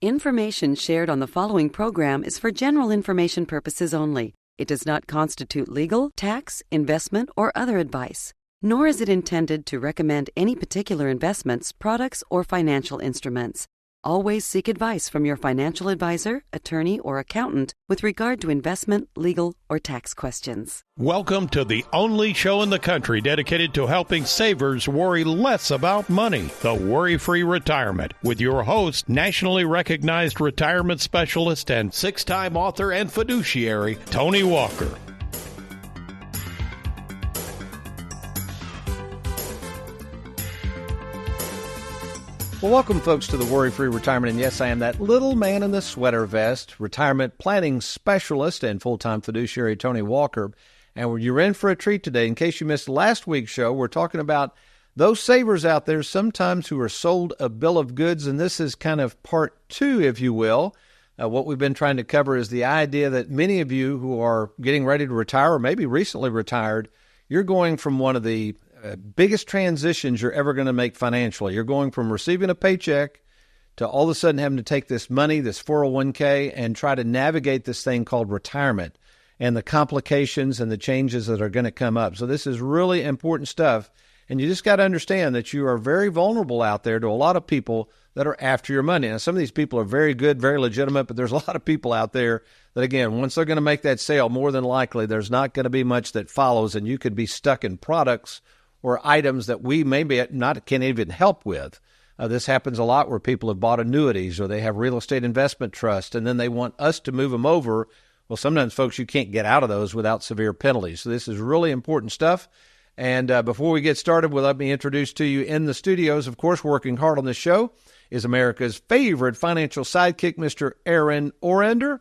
Information shared on the following program is for general information purposes only. It does not constitute legal, tax, investment, or other advice, nor is it intended to recommend any particular investments, products, or financial instruments. Always seek advice from your financial advisor, attorney, or accountant with regard to investment, legal, or tax questions. Welcome to the only show in the country dedicated to helping savers worry less about money, the Worry-Free Retirement, with your host, nationally recognized retirement specialist and six-time author and fiduciary, Tony Walker. Well, welcome, folks, to the Worry-Free Retirement. And yes, I am that little man in the sweater vest, retirement planning specialist and full-time fiduciary Tony Walker. And you're in for a treat today. In case you missed last week's show, we're talking about those savers out there sometimes who are sold a bill of goods. And this is kind of part two, if you will. What we've been trying to cover is the idea that many of you who are getting ready to retire or maybe recently retired, you're going from one of the biggest transitions you're ever going to make financially. You're going from receiving a paycheck to all of a sudden having to take this money, this 401k, and try to navigate this thing called retirement and the complications and the changes that are going to come up. So this is really important stuff. And you just got to understand that you are very vulnerable out there to a lot of people that are after your money. Now, some of these people are very good, very legitimate, but there's a lot of people out there that, again, once they're going to make that sale, more than likely, there's not going to be much that follows, and you could be stuck in products or items that we maybe can't even help with. This happens a lot where people have bought annuities or they have real estate investment trust, and then they want us to move them over. Well, sometimes, folks, you can't get out of those without severe penalties. So this is really important stuff. And before we get started, let me introduce to you in the studios, of course, working hard on this show is America's favorite financial sidekick, Mr. Aaron Orender,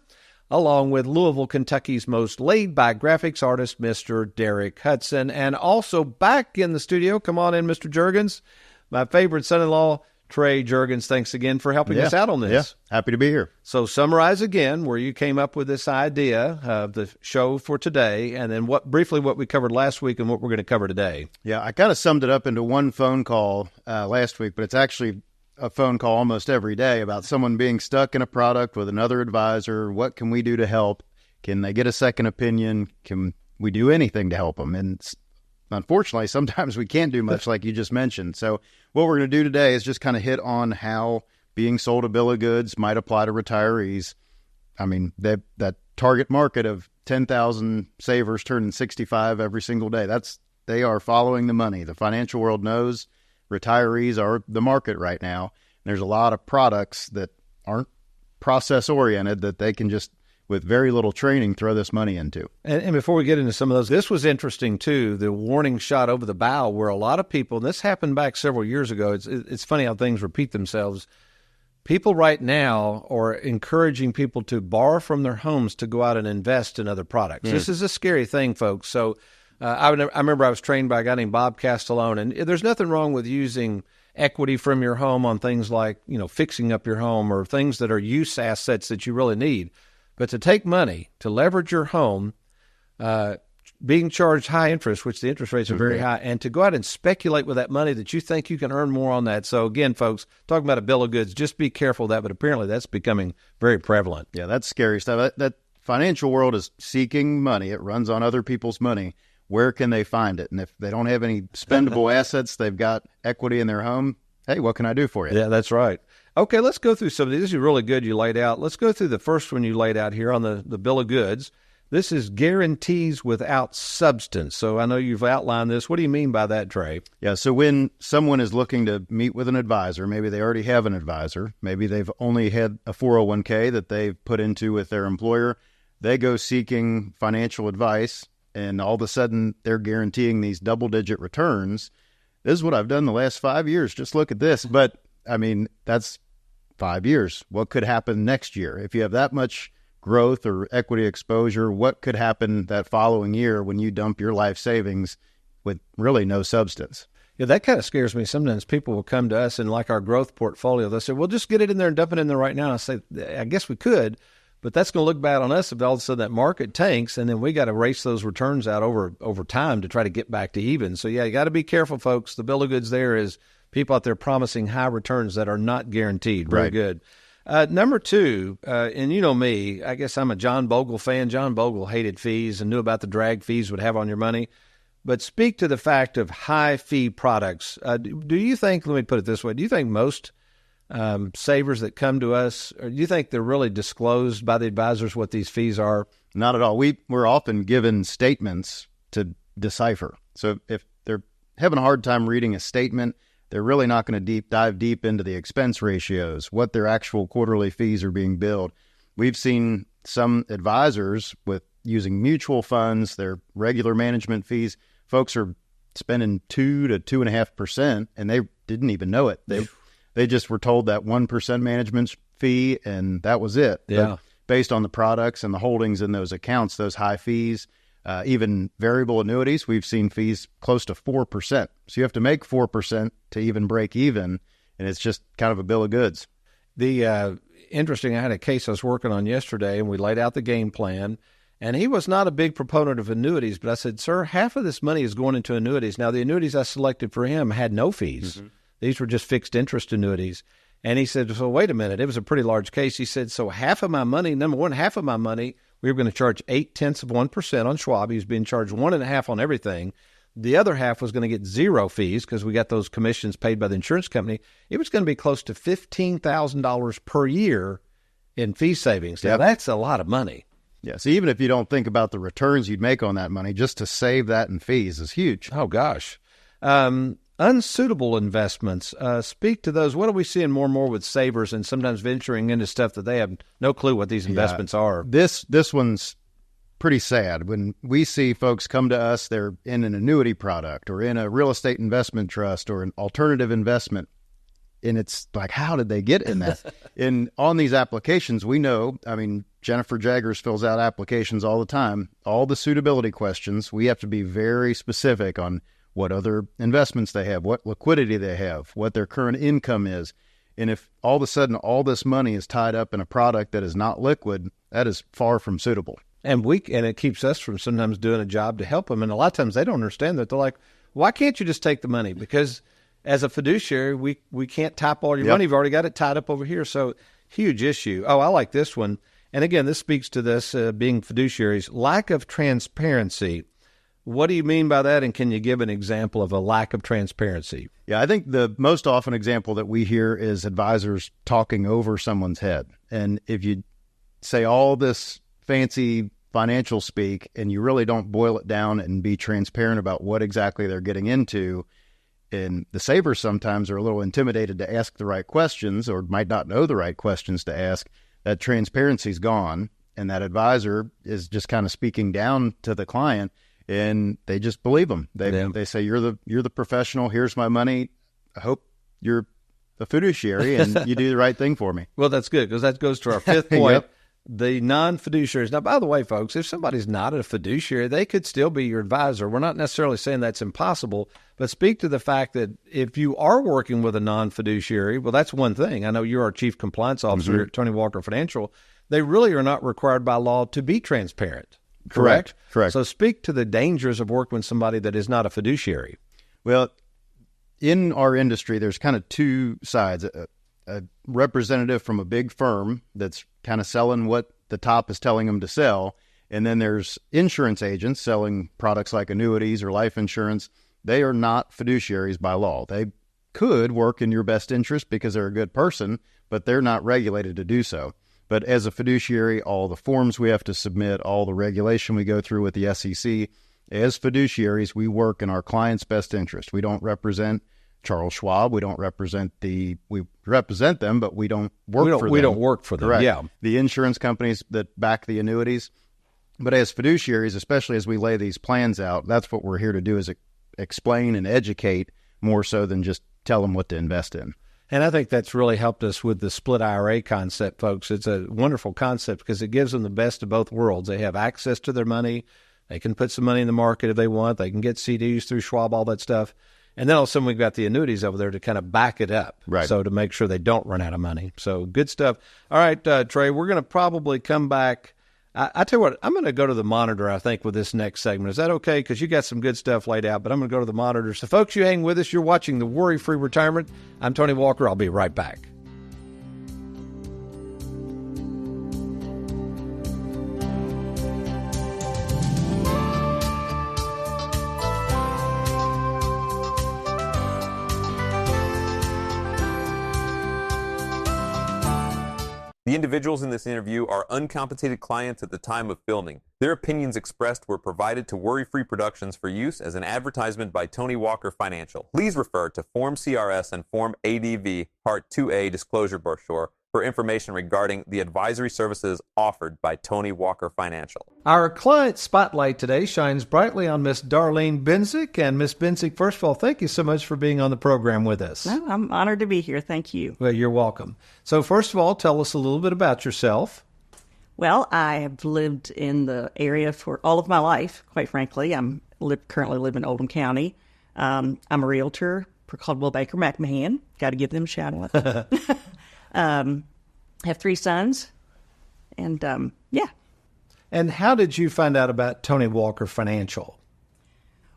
along with Louisville, Kentucky's most laid-back graphics artist, Mr. Derek Hudson. And also back in the studio, come on in, Mr. Juergens, my favorite son-in-law, Trey Juergens. Thanks again for helping us out on this. Yeah, happy to be here. So summarize again where you came up with this idea of the show for today, and then briefly what we covered last week and what we're going to cover today. Yeah, I kind of summed it up into one phone call last week, but it's actually a phone call almost every day about someone being stuck in a product with another advisor. What can we do to help? Can they get a second opinion? Can we do anything to help them? And unfortunately, sometimes we can't do much, like you just mentioned. So what we're going to do today is just kind of hit on how being sold a bill of goods might apply to retirees. I mean, that target market of 10,000 savers turning 65 every single day, they are following the money. The financial world knows retirees are the market right now. There's a lot of products that aren't process-oriented that they can just, with very little training, throw this money into. And before we get into some of those, this was interesting, too, the warning shot over the bow where a lot of people, and this happened back several years ago, it's funny how things repeat themselves. People right now are encouraging people to borrow from their homes to go out and invest in other products. This is a scary thing, folks. So I remember I was trained by a guy named Bob Castellone, and there's nothing wrong with using equity from your home on things like, fixing up your home or things that are use assets that you really need. But to take money, to leverage your home, being charged high interest, which the interest rates are very high, and to go out and speculate with that money that you think you can earn more on that. So again, folks, talking about a bill of goods, just be careful of that, but apparently that's becoming very prevalent. Yeah, that's scary stuff. That financial world is seeking money. It runs on other people's money. Where can they find it? And if they don't have any spendable assets, they've got equity in their home, hey, what can I do for you? Yeah, that's right. Okay, let's go through some of these. This is really good you laid out. Let's go through the first one you laid out here on the bill of goods. This is guarantees without substance. So I know you've outlined this. What do you mean by that, Trey? Yeah, so when someone is looking to meet with an advisor, maybe they already have an advisor, maybe they've only had a 401k that they've put into with their employer, they go seeking financial advice, and all of a sudden they're guaranteeing these double-digit returns. This is what I've done the last 5 years. Just look at this. But, I mean, that's 5 years. What could happen next year? If you have that much growth or equity exposure, what could happen that following year when you dump your life savings with really no substance? Yeah, that kind of scares me. Sometimes people will come to us and like our growth portfolio, they'll say, well, just get it in there and dump it in there right now. I say, I guess we could, but that's going to look bad on us if all of a sudden that market tanks, and then we got to race those returns out over time to try to get back to even. So, yeah, you got to be careful, folks. The bill of goods there is people out there promising high returns that are not guaranteed. Very good. Number two, and you know me, I guess I'm a John Bogle fan. John Bogle hated fees and knew about the drag fees would have on your money. But speak to the fact of high fee products. Do you think, let me put it this way, do you think most savers that come to us, or do you think they're really disclosed by the advisors what these fees are? Not at all. We're often given statements to decipher. So if they're having a hard time reading a statement, they're really not going to dive deep into the expense ratios, what their actual quarterly fees are being billed. We've seen some advisors with using mutual funds, their regular management fees. Folks are spending 2 to 2.5%, and they didn't even know it. They just were told that 1% management fee, and that was it. Yeah. But based on the products and the holdings in those accounts, those high fees, even variable annuities, we've seen fees close to 4%. So you have to make 4% to even break even, and it's just kind of a bill of goods. The interesting, I had a case I was working on yesterday, and we laid out the game plan. And he was not a big proponent of annuities, but I said, sir, half of this money is going into annuities. Now, the annuities I selected for him had no fees. Mm-hmm. These were just fixed interest annuities. And he said, so wait a minute. It was a pretty large case. He said, so half of my money, number one, half of my money, we were going to charge 0.8% on Schwab. He was being charged 1.5% on everything. The other half was going to get zero fees because we got those commissions paid by the insurance company. It was going to be close to $15,000 per year in fee savings. Now, that's a lot of money. Yeah, so even if you don't think about the returns you'd make on that money, just to save that in fees is huge. Oh, gosh. Unsuitable investments. Speak to those. What are we seeing more and more with savers and sometimes venturing into stuff that they have no clue what these investments are? This one's pretty sad. When we see folks come to us, they're in an annuity product or in a real estate investment trust or an alternative investment. And it's like, how did they get in that? And on these applications, we know, I mean, Jennifer Jaggers fills out applications all the time. All the suitability questions, we have to be very specific on what other investments they have, what liquidity they have, what their current income is. And if all of a sudden all this money is tied up in a product that is not liquid, that is far from suitable. And it keeps us from sometimes doing a job to help them. And a lot of times they don't understand that. They're like, why can't you just take the money? Because as a fiduciary, we can't tap all your money. You've already got it tied up over here. So huge issue. Oh, I like this one. And again, this speaks to this being fiduciaries, lack of transparency. What do you mean by that? And can you give an example of a lack of transparency? Yeah, I think the most often example that we hear is advisors talking over someone's head. And if you say all this fancy financial speak and you really don't boil it down and be transparent about what exactly they're getting into, and the savers sometimes are a little intimidated to ask the right questions or might not know the right questions to ask, that transparency's gone, and that advisor is just kind of speaking down to the client, and they just believe them. They say, you're the professional, here's my money, I hope you're a fiduciary and you do the right thing for me. Well, that's good, because that goes to our fifth point. The non-fiduciaries. Now, by the way, folks, if somebody's not a fiduciary, they could still be your advisor. We're not necessarily saying that's impossible, but speak to the fact that if you are working with a non-fiduciary, well, that's one thing. I know you're our chief compliance officer at Tony Walker Financial. They really are not required by law to be transparent. Correct. So speak to the dangers of working with somebody that is not a fiduciary. Well, in our industry, there's kind of two sides. A representative from a big firm that's kind of selling what the top is telling them to sell. And then there's insurance agents selling products like annuities or life insurance. They are not fiduciaries by law. They could work in your best interest because they're a good person, but they're not regulated to do so. But as a fiduciary, all the forms we have to submit, all the regulation we go through with the SEC, as fiduciaries, we work in our client's best interest. We don't represent Charles Schwab. We represent them, but we don't work for them. We don't work for them. Correct. Yeah. The insurance companies that back the annuities. But as fiduciaries, especially as we lay these plans out, that's what we're here to do, is explain and educate more so than just tell them what to invest in. And I think that's really helped us with the split IRA concept, folks. It's a wonderful concept because it gives them the best of both worlds. They have access to their money. They can put some money in the market if they want. They can get CDs through Schwab, all that stuff. And then all of a sudden we've got the annuities over there to kind of back it up. Right. So to make sure they don't run out of money. So good stuff. All right, Trey, we're going to probably come back. I tell you what, I'm going to go to the monitor, I think, with this next segment. Is that okay? Because you got some good stuff laid out, but I'm going to go to the monitor. So folks, you hang with us. You're watching The Worry-Free Retirement. I'm Tony Walker. I'll be right back. The individuals in this interview are uncompensated clients at the time of filming. Their opinions expressed were provided to Worry-Free Productions for use as an advertisement by Tony Walker Financial. Please refer to Form CRS and Form ADV Part 2A Disclosure Brochure for information regarding the advisory services offered by Tony Walker Financial. Our client spotlight today shines brightly on Miss Darlene Benzik. And Miss Benzik, first of all, thank you so much for being on the program with us. No, I'm honored to be here. Thank you. Well, you're welcome. So first of all, tell us a little bit about yourself. Well, I have lived in the area for all of my life, quite frankly. I'm currently live in Oldham County. I'm a realtor for Caldwell Baker McMahon. Got to give them a shout out. Have 3 sons, and yeah. And how did you find out about Tony Walker Financial?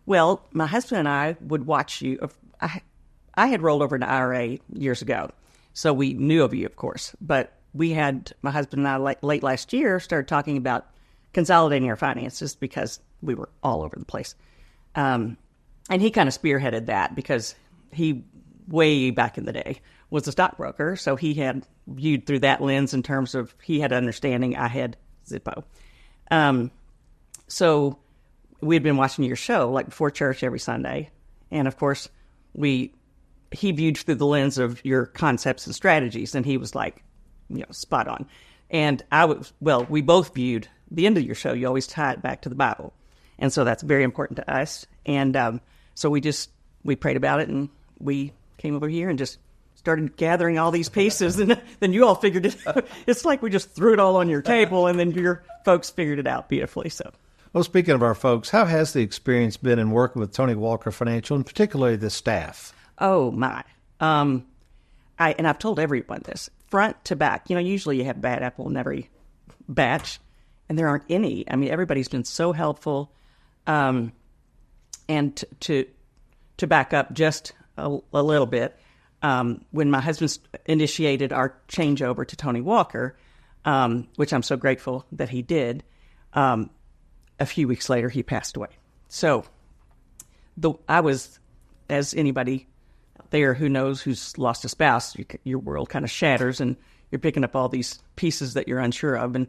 Well, my husband and I would watch you. I had rolled over an IRA years ago, so we knew of you, of course. But my husband and I, late last year, started talking about consolidating our finances because we were all over the place. And he kind of spearheaded that because he, way back in the day, was a stockbroker. So he had viewed through that lens in terms of he had understanding, I had Zippo. So we had been watching your show like before church every Sunday. And of course, he viewed through the lens of your concepts and strategies. And he was like, spot on. And we both viewed the end of your show. You always tie it back to the Bible. And so that's very important to us. And so we prayed about it, and we came over here and just started gathering all these pieces, and then you all figured it out. It's like we just threw it all on your table, and then your folks figured it out beautifully. So, well, speaking of our folks, how has the experience been in working with Tony Walker Financial, and particularly the staff? Oh, my. I've told everyone this, front to back. Usually you have bad apple in every batch, and there aren't any. I mean, everybody's been so helpful. And to back up just a little bit, when my husband initiated our changeover to Tony Walker, which I'm so grateful that he did, a few weeks later he passed away. So I was, as anybody out there who knows who's lost a spouse, your world kind of shatters, and you're picking up all these pieces that you're unsure of. And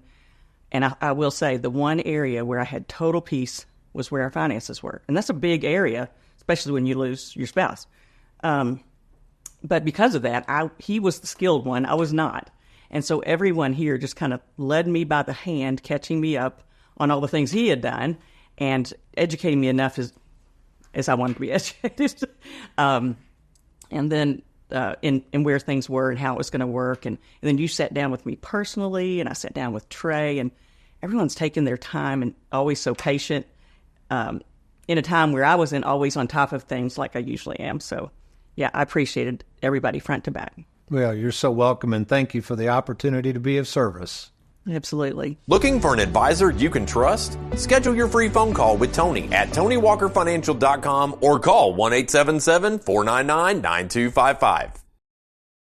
I will say the one area where I had total peace was where our finances were. And that's a big area, especially when you lose your spouse. But because of that, he was the skilled one. I was not. And so everyone here just kind of led me by the hand, catching me up on all the things he had done and educating me enough as I wanted to be educated. And then in where things were and how it was going to work. And then you sat down with me personally, and I sat down with Trey, and everyone's taken their time and always so patient in a time where I wasn't always on top of things like I usually am. So, yeah, I appreciated everybody front to back. Well, you're so welcome, and thank you for the opportunity to be of service. Absolutely. Looking for an advisor you can trust? Schedule your free phone call with Tony at TonyWalkerFinancial.com or call 1-877-499-9255.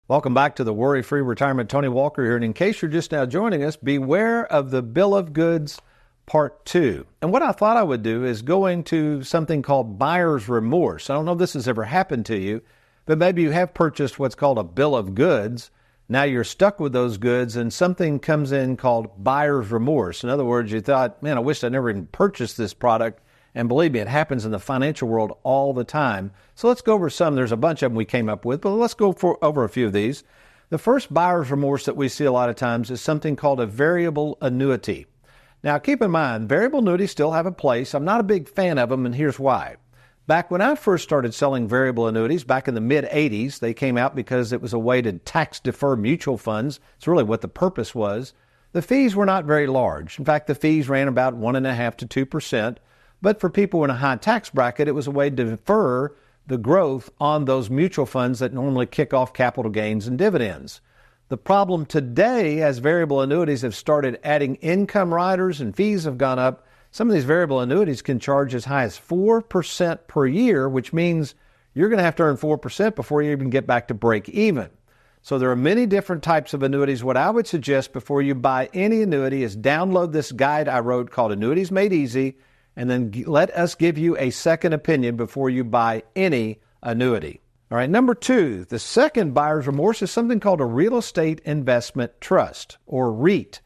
Welcome back to the Worry-Free Retirement. Tony Walker here. And in case you're just now joining us, beware of the Bill of Goods Part 2. And what I thought I would do is go into something called buyer's remorse. I don't know if this has ever happened to you, but maybe you have purchased what's called a bill of goods. Now you're stuck with those goods, and something comes in called buyer's remorse. In other words, you thought, man, I wish I never even purchased this product. And believe me, it happens in the financial world all the time. So let's go over some. There's a bunch of them we came up with, but let's go over a few of these. The first buyer's remorse that we see a lot of times is something called a variable annuity. Now, keep in mind, variable annuities still have a place. I'm not a big fan of them, and here's why. Back when I first started selling variable annuities, back in the mid-'80s, they came out because it was a way to tax-defer mutual funds. It's really what the purpose was. The fees were not very large. In fact, the fees ran about 1.5% to 2%. But for people in a high tax bracket, it was a way to defer the growth on those mutual funds that normally kick off capital gains and dividends. The problem today, as variable annuities have started adding income riders and fees have gone up, some of these variable annuities can charge as high as 4% per year, which means you're going to have to earn 4% before you even get back to break even. So there are many different types of annuities. What I would suggest before you buy any annuity is download this guide I wrote called Annuities Made Easy, and then let us give you a second opinion before you buy any annuity. All right, number 2, the second buyer's remorse is something called a real estate investment trust, or REIT.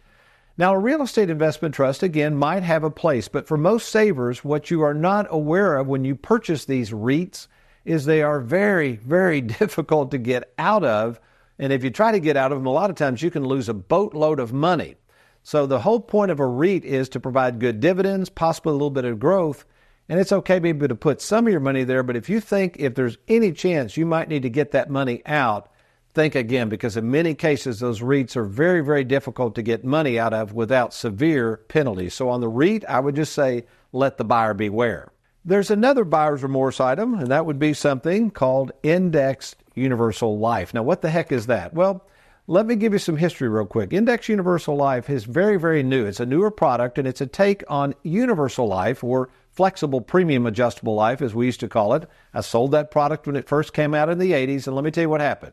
Now, a real estate investment trust, again, might have a place, but for most savers, what you are not aware of when you purchase these REITs is they are very, very difficult to get out of. And if you try to get out of them, a lot of times you can lose a boatload of money. So the whole point of a REIT is to provide good dividends, possibly a little bit of growth. And it's okay maybe to put some of your money there, but if you think if there's any chance you might need to get that money out, think again, because in many cases those REITs are very, very difficult to get money out of without severe penalties. So on the REIT, I would just say let the buyer beware. There's another buyer's remorse item, and that would be something called indexed universal life. Now, what the heck is that? Well, let me give you some history real quick. Indexed universal life is very, very new. It's a newer product, and it's a take on universal life, or flexible premium adjustable life, as we used to call it. I sold that product when it first came out in the 80s, and let me tell you what happened.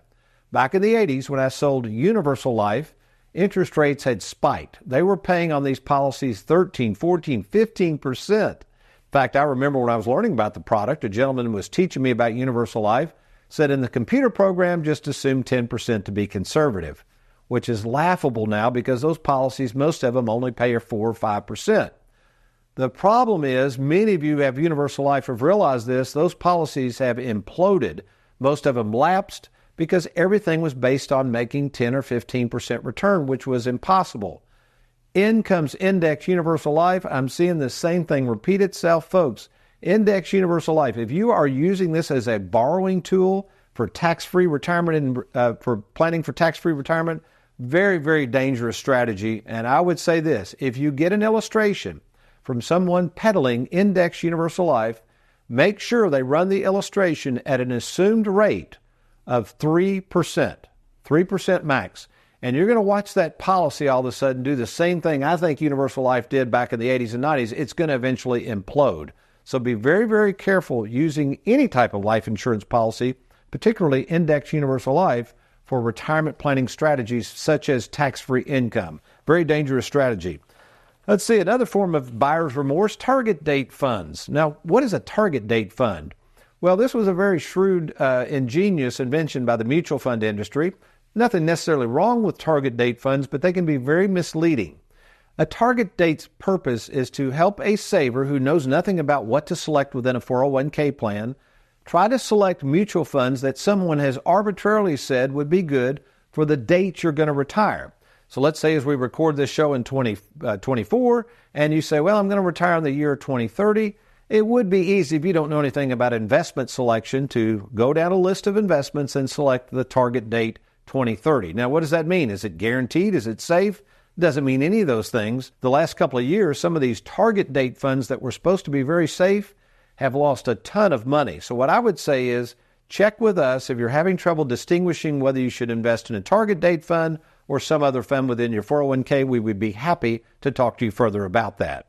Back in the 80s, when I sold universal life, interest rates had spiked. They were paying on these policies 13, 14, 15%. In fact, I remember when I was learning about the product, a gentleman was teaching me about universal life, said in the computer program, just assume 10% to be conservative, which is laughable now because those policies, most of them only pay 4 or 5%. The problem is, many of you who have universal life have realized this, those policies have imploded. Most of them lapsed because everything was based on making 10 or 15% return, which was impossible. In comes Index Universal Life. I'm seeing the same thing repeat itself, folks. Index Universal Life. If you are using this as a borrowing tool for tax-free retirement and for planning for tax-free retirement, very, very dangerous strategy. And I would say this, if you get an illustration from someone peddling Index Universal Life, make sure they run the illustration at an assumed rate of 3% max. And you're going to watch that policy all of a sudden do the same thing I think Universal Life did back in the 80s and 90s. It's going to eventually implode. So be very, very careful using any type of life insurance policy, particularly Index Universal Life, for retirement planning strategies such as tax-free income. Very dangerous strategy. Let's see, another form of buyer's remorse, target date funds. Now, what is a target date fund? Well, this was a very shrewd, ingenious invention by the mutual fund industry. Nothing necessarily wrong with target date funds, but they can be very misleading. A target date's purpose is to help a saver who knows nothing about what to select within a 401k plan try to select mutual funds that someone has arbitrarily said would be good for the date you're going to retire. So let's say as we record this show in 2024, and you say, well, I'm going to retire in the year 2030. It would be easy if you don't know anything about investment selection to go down a list of investments and select the target date 2030. Now, what does that mean? Is it guaranteed? Is it safe? Doesn't mean any of those things. The last couple of years, some of these target date funds that were supposed to be very safe have lost a ton of money. So what I would say is check with us if you're having trouble distinguishing whether you should invest in a target date fund or some other fund within your 401k. We would be happy to talk to you further about that.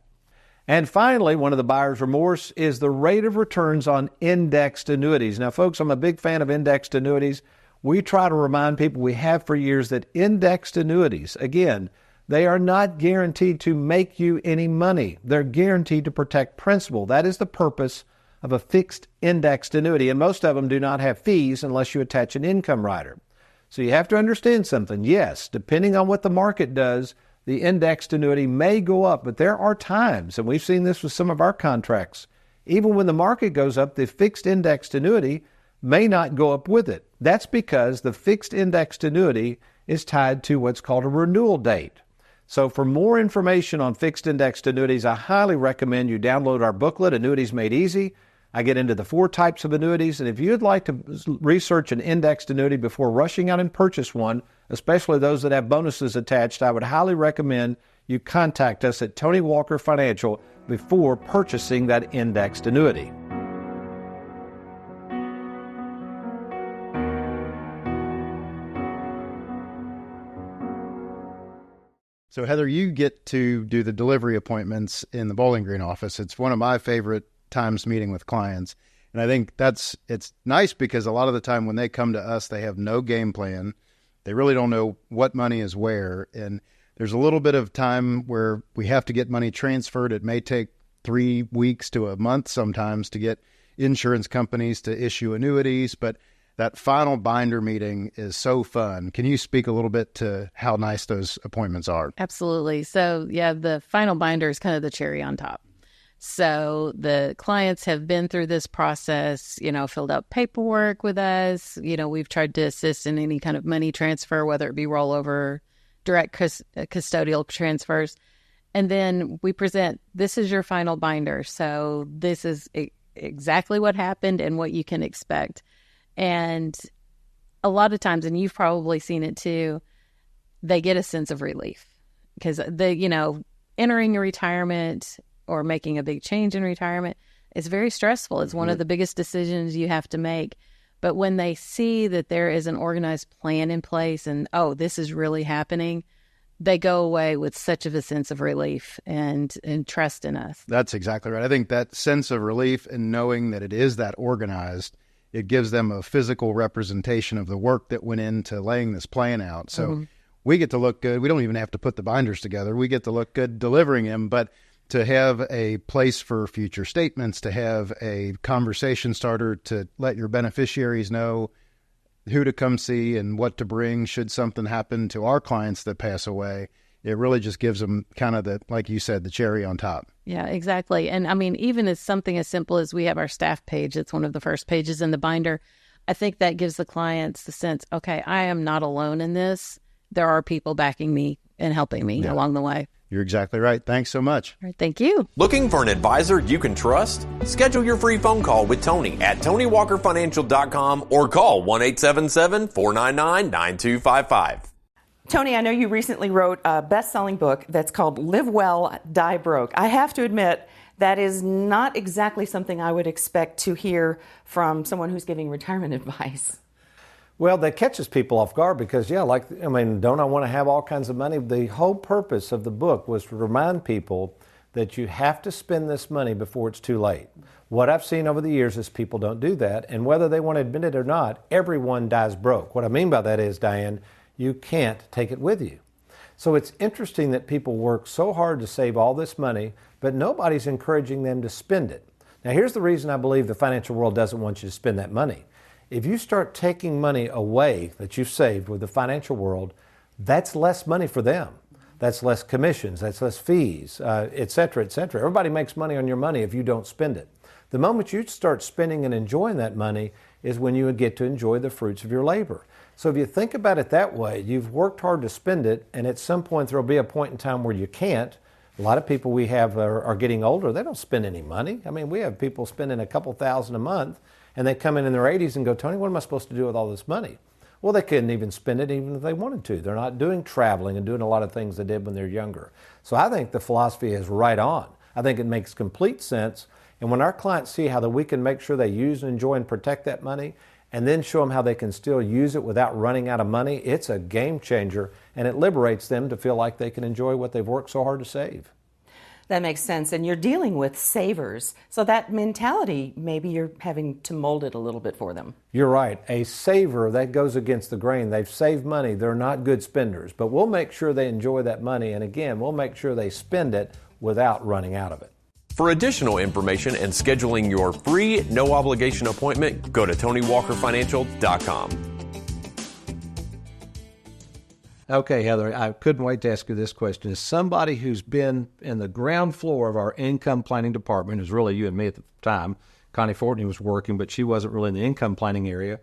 And finally, one of the buyer's remorse is the rate of returns on indexed annuities. Now, folks, I'm a big fan of indexed annuities. We try to remind people, we have for years, that indexed annuities, again, they are not guaranteed to make you any money. They're guaranteed to protect principal. That is the purpose of a fixed indexed annuity, and most of them do not have fees unless you attach an income rider. So you have to understand something. Yes, depending on what the market does, the indexed annuity may go up, but there are times, and we've seen this with some of our contracts, even when the market goes up, the fixed indexed annuity may not go up with it. That's because the fixed indexed annuity is tied to what's called a renewal date. So for more information on fixed indexed annuities, I highly recommend you download our booklet, Annuities Made Easy. I get into the 4 types of annuities, and if you'd like to research an indexed annuity before rushing out and purchase one, especially those that have bonuses attached, I would highly recommend you contact us at Tony Walker Financial before purchasing that indexed annuity. So, Heather, you get to do the delivery appointments in the Bowling Green office. It's one of my favorite times meeting with clients. And I think it's nice because a lot of the time when they come to us, they have no game plan. They really don't know what money is where. And there's a little bit of time where we have to get money transferred. It may take 3 weeks to a month sometimes to get insurance companies to issue annuities. But that final binder meeting is so fun. Can you speak a little bit to how nice those appointments are? Absolutely. So, yeah, the final binder is kind of the cherry on top. So the clients have been through this process, filled out paperwork with us. We've tried to assist in any kind of money transfer, whether it be rollover, direct custodial transfers. And then we present, this is your final binder. So this is exactly what happened and what you can expect. And a lot of times, and you've probably seen it too, they get a sense of relief because entering a retirement or making a big change in retirement is very stressful. It's one of the biggest decisions you have to make. But when they see that there is an organized plan in place and, oh, this is really happening, they go away with such of a sense of relief and trust in us. That's exactly right. I think that sense of relief and knowing that it is that organized, it gives them a physical representation of the work that went into laying this plan out. So we get to look good. We don't even have to put the binders together. We get to look good delivering them, but to have a place for future statements, to have a conversation starter to let your beneficiaries know who to come see and what to bring should something happen to our clients that pass away, it really just gives them kind of the, like you said, the cherry on top. Yeah, exactly. And I mean, even as something as simple as we have our staff page, it's one of the first pages in the binder. I think that gives the clients the sense, okay, I am not alone in this. There are people backing me and helping me along the way. You're exactly right. Thanks so much. All right, thank you. Looking for an advisor you can trust? Schedule your free phone call with Tony at TonyWalkerFinancial.com or call 1-877-499-9255. Tony, I know you recently wrote a best-selling book that's called Live Well, Die Broke. I have to admit, that is not exactly something I would expect to hear from someone who's giving retirement advice. Well, that catches people off guard because, don't I want to have all kinds of money? The whole purpose of the book was to remind people that you have to spend this money before it's too late. What I've seen over the years is people don't do that, and whether they want to admit it or not, everyone dies broke. What I mean by that is, Diane, you can't take it with you. So it's interesting that people work so hard to save all this money, but nobody's encouraging them to spend it. Now, here's the reason I believe the financial world doesn't want you to spend that money. If you start taking money away that you've saved with the financial world, that's less money for them. That's less commissions, that's less fees, et cetera, et cetera. Everybody makes money on your money if you don't spend it. The moment you start spending and enjoying that money is when you would get to enjoy the fruits of your labor. So if you think about it that way, you've worked hard to spend it, and at some point there'll be a point in time where you can't. A lot of people we have are getting older. They don't spend any money. I mean, we have people spending a couple $1,000 a month, and they come in their 80s and go, Tony, what am I supposed to do with all this money? Well, they couldn't even spend it even if they wanted to. They're not doing traveling and doing a lot of things they did when they're younger. So I think the philosophy is right on. I think it makes complete sense. And when our clients see how that we can make sure they use and enjoy and protect that money, and then show them how they can still use it without running out of money, it's a game changer, and it liberates them to feel like they can enjoy what they've worked so hard to save. That makes sense. And you're dealing with savers. So that mentality, maybe you're having to mold it a little bit for them. You're right. A saver, that goes against the grain. They've saved money. They're not good spenders. But we'll make sure they enjoy that money. And again, we'll make sure they spend it without running out of it. For additional information and scheduling your free, no-obligation appointment, go to TonyWalkerFinancial.com. Okay, Heather, I couldn't wait to ask you this question. As somebody who's been in the ground floor of our income planning department, it was really you and me at the time. Connie Fortney was working, but she wasn't really in the income planning area.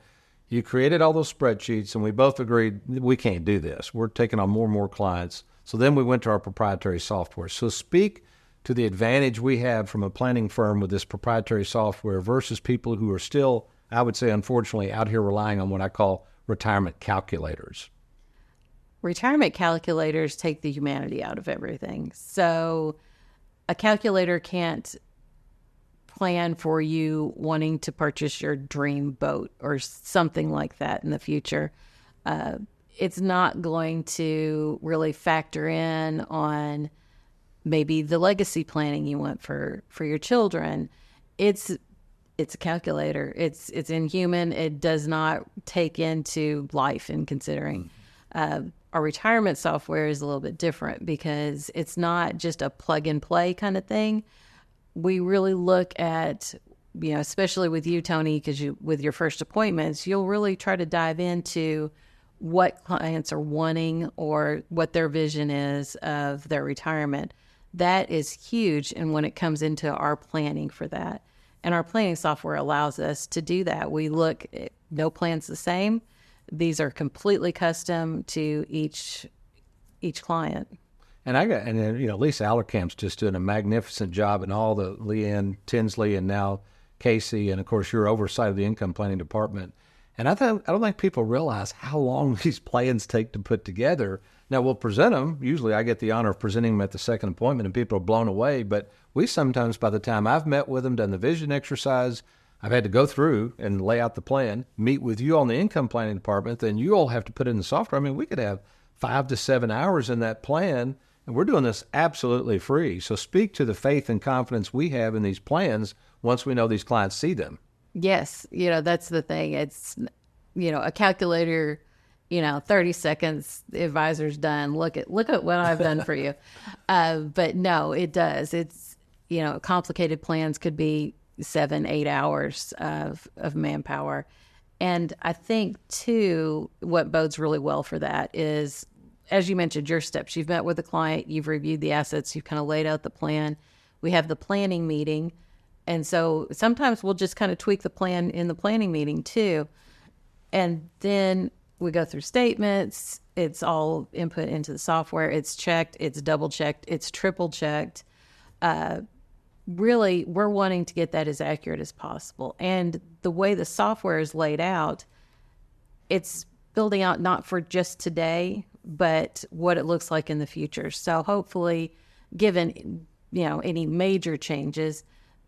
You created all those spreadsheets, and we both agreed we can't do this. We're taking on more and more clients. So then we went to our proprietary software. So speak to the advantage we have from a planning firm with this proprietary software versus people who are still, I would say, unfortunately, out here relying on what I call retirement calculators. Retirement calculators take the humanity out of everything. So a calculator can't plan for you wanting to purchase your dream boat or something like that in the future. It's not going to really factor in on maybe the legacy planning you want for your children. It's a calculator. It's inhuman. It does not take into life in considering. Our retirement software is a little bit different because it's not just a plug and play kind of thing. We really look at especially with you, Tony, because with your first appointments, you'll really try to dive into what clients are wanting or what their vision is of their retirement. That is huge. And when it comes into our planning for that, and our planning software allows us to do that. We look, no plan's the same. These are completely custom to each client. And Lisa Allerkamp's just doing a magnificent job, and all the Leanne Tinsley and now Casey, and of course your oversight of the income planning department. And I don't think people realize how long these plans take to put together. Now, we'll present them. Usually I get the honor of presenting them at the second appointment, and people are blown away. But we sometimes, by the time I've met with them, done the vision exercise, I've had to go through and lay out the plan, meet with you on the income planning department, then you all have to put in the software. I mean, we could have 5 to 7 hours in that plan, and we're doing this absolutely free. So speak to the faith and confidence we have in these plans once we know these clients see them. Yes, that's the thing. It's, a calculator, 30 seconds, the advisor's done. Look at what I've done for you. But no, it does. It's, complicated plans could be 7-8 hours of manpower. And I think, too, what bodes really well for that is, as you mentioned, your steps. You've met with the client, you've reviewed the assets, you've kind of laid out the plan. We have the planning meeting. And so sometimes we'll just kind of tweak the plan in the planning meeting too. And then we go through statements. It's all input into the software. It's checked. It's double checked. It's triple checked. Really, we're wanting to get that as accurate as possible. And the way the software is laid out, it's building out not for just today, but what it looks like in the future. So hopefully, given, any major changes,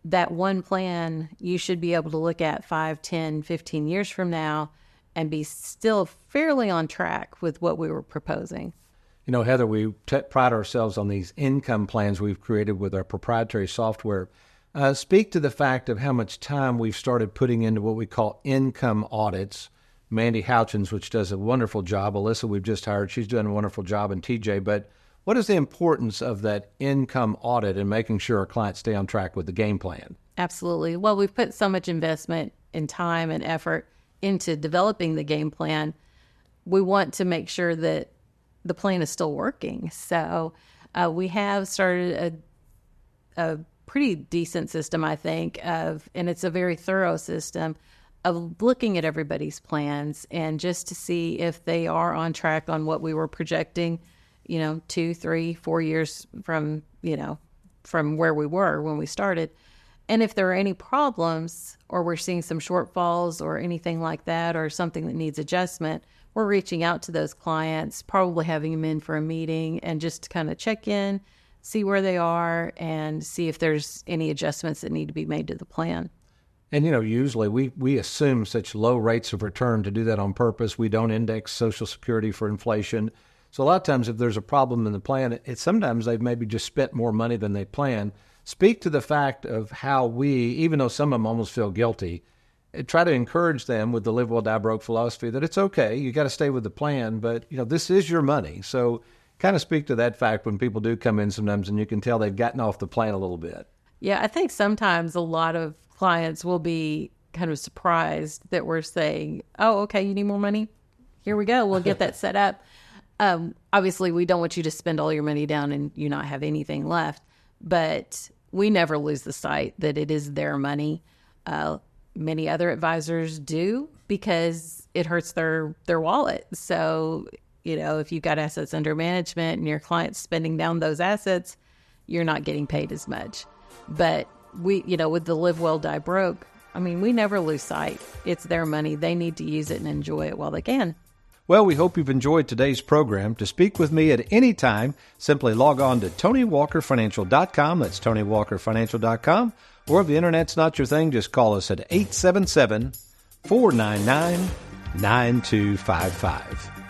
that one plan you should be able to look at 5, 10, 15 years from now and be still fairly on track with what we were proposing. Heather, we pride ourselves on these income plans we've created with our proprietary software. Speak to the fact of how much time we've started putting into what we call income audits. Mandy Houchins, which does a wonderful job. Alyssa, we've just hired. She's doing a wonderful job, and TJ. But what is the importance of that income audit and making sure our clients stay on track with the game plan? Absolutely. Well, we've put so much investment in time and effort into developing the game plan. We want to make sure that the plan is still working. So we have started a pretty decent system, I think, and it's a very thorough system of looking at everybody's plans and just to see if they are on track on what we were projecting, 2, 3, 4 years from where we were when we started. And if there are any problems or we're seeing some shortfalls or anything like that or something that needs adjustment, we're reaching out to those clients, probably having them in for a meeting and just kind of check in, see where they are, and see if there's any adjustments that need to be made to the plan. And, usually we assume such low rates of return to do that on purpose. We don't index Social Security for inflation. So a lot of times if there's a problem in the plan, sometimes they've maybe just spent more money than they planned. Speak to the fact of how we, even though some of them almost feel guilty, try to encourage them with the Live Well, Die Broke philosophy that it's okay. You got to stay with the plan, but, this is your money. So kind of speak to that fact when people do come in sometimes and you can tell they've gotten off the plan a little bit. Yeah, I think sometimes a lot of clients will be kind of surprised that we're saying, oh, okay, you need more money? Here we go. We'll get that set up. Obviously, we don't want you to spend all your money down and you not have anything left, but we never lose the sight that it is their money. Many other advisors do because it hurts their wallet. So, if you've got assets under management and your client's spending down those assets, you're not getting paid as much. But we, with the Live Well, Die Broke, we never lose sight. It's their money. They need to use it and enjoy it while they can. Well, we hope you've enjoyed today's program. To speak with me at any time, simply log on to TonyWalkerFinancial.com. That's TonyWalkerFinancial.com. Or if the internet's not your thing, just call us at 877-499-9255.